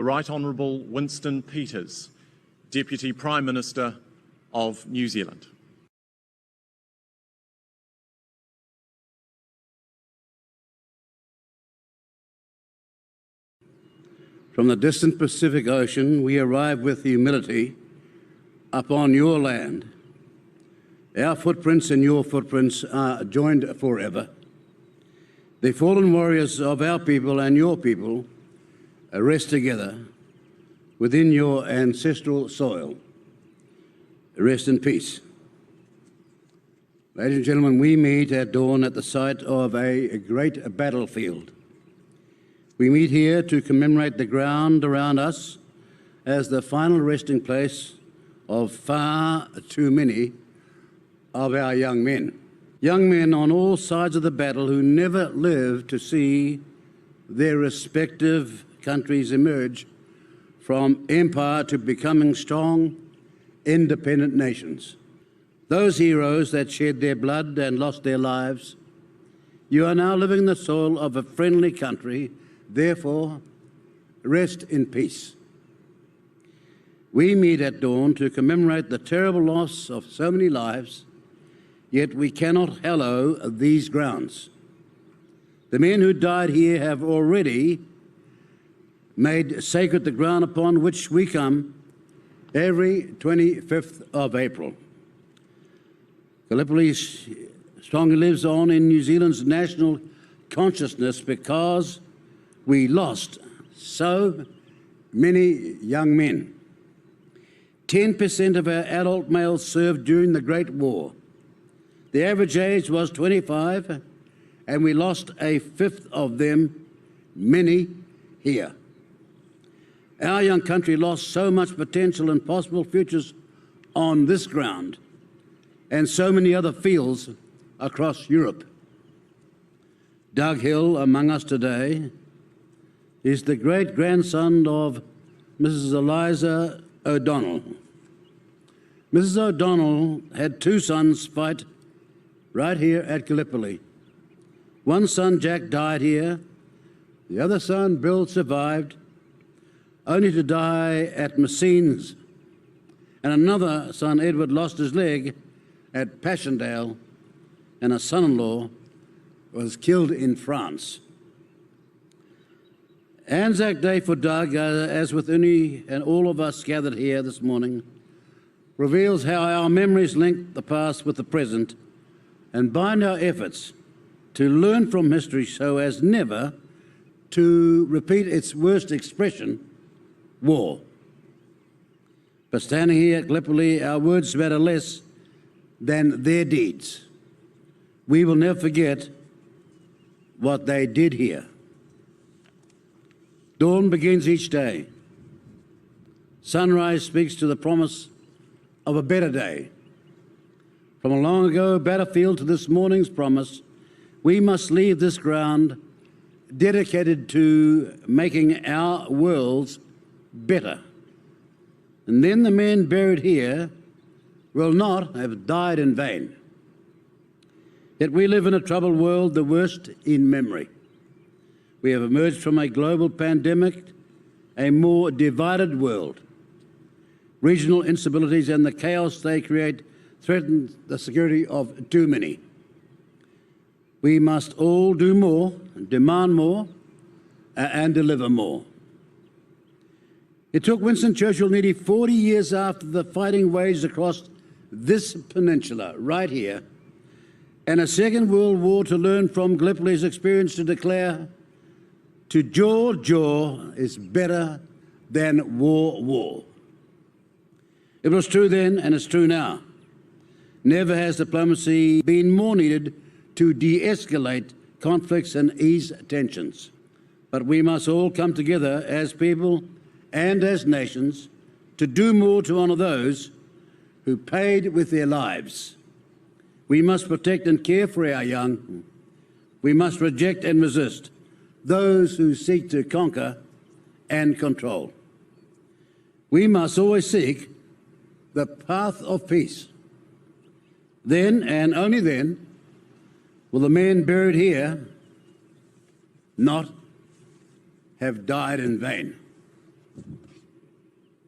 The Right Honourable Winston Peters, Deputy Prime Minister of New Zealand. From the distant Pacific Ocean, we arrive with humility upon your land. Our footprints and your footprints are joined forever. The fallen warriors of our people and your people rest together within your ancestral soil. Rest in peace. Ladies and gentlemen, we meet at dawn at the site of a great battlefield. We meet here to commemorate the ground around us as the final resting place of far too many of our young men. Young men on all sides of the battle who never lived to see their respective countries emerge from empire to becoming strong, independent nations. Those heroes that shed their blood and lost their lives, you are now living in the soil of a friendly country. Therefore, rest in peace. We meet at dawn to commemorate the terrible loss of so many lives, yet we cannot hallow these grounds. The men who died here have already made sacred the ground upon which we come every 25th of April. Gallipoli strongly lives on in New Zealand's national consciousness because we lost so many young men. 10% of our adult males served during the Great War. The average age was 25, and we lost a fifth of them, many here. Our young country lost so much potential and possible futures on this ground and so many other fields across Europe. Doug Hill, among us today, is the great-grandson of Mrs. Eliza O'Donnell. Mrs. O'Donnell had two sons fight right here at Gallipoli. One son, Jack, died here. The other son, Bill, survived, only to die at Messines. And another son, Edward, lost his leg at Passchendaele, and a son-in-law was killed in France. ANZAC Day for Doug, as with any and all of us gathered here this morning, reveals how our memories link the past with the present and bind our efforts to learn from history so as never to repeat its worst expression, war. But standing here at Gallipoli, our words matter less than their deeds. We will never forget what they did here. Dawn begins each day. Sunrise speaks to the promise of a better day. From a long ago battlefield to this morning's promise, we must leave this ground dedicated to making our worlds better. And then the men buried here will not have died in vain. Yet we live in a troubled world, the worst in memory. We have emerged from a global pandemic, a more divided world. Regional instabilities and the chaos they create threaten the security of too many. We must all do more, demand more, and deliver more. It took Winston Churchill nearly 40 years after the fighting waged across this peninsula, right here, and a Second World War to learn from Gallipoli's experience to declare, "To jaw is better than war. It was true then, and it's true now. Never has diplomacy been more needed to de-escalate conflicts and ease tensions. But we must all come together as people and as nations to do more to honour those who paid with their lives. We must protect and care for our young. We must reject and resist those who seek to conquer and control. We must always seek the path of peace. Then, and only then, will the men buried here not have died in vain.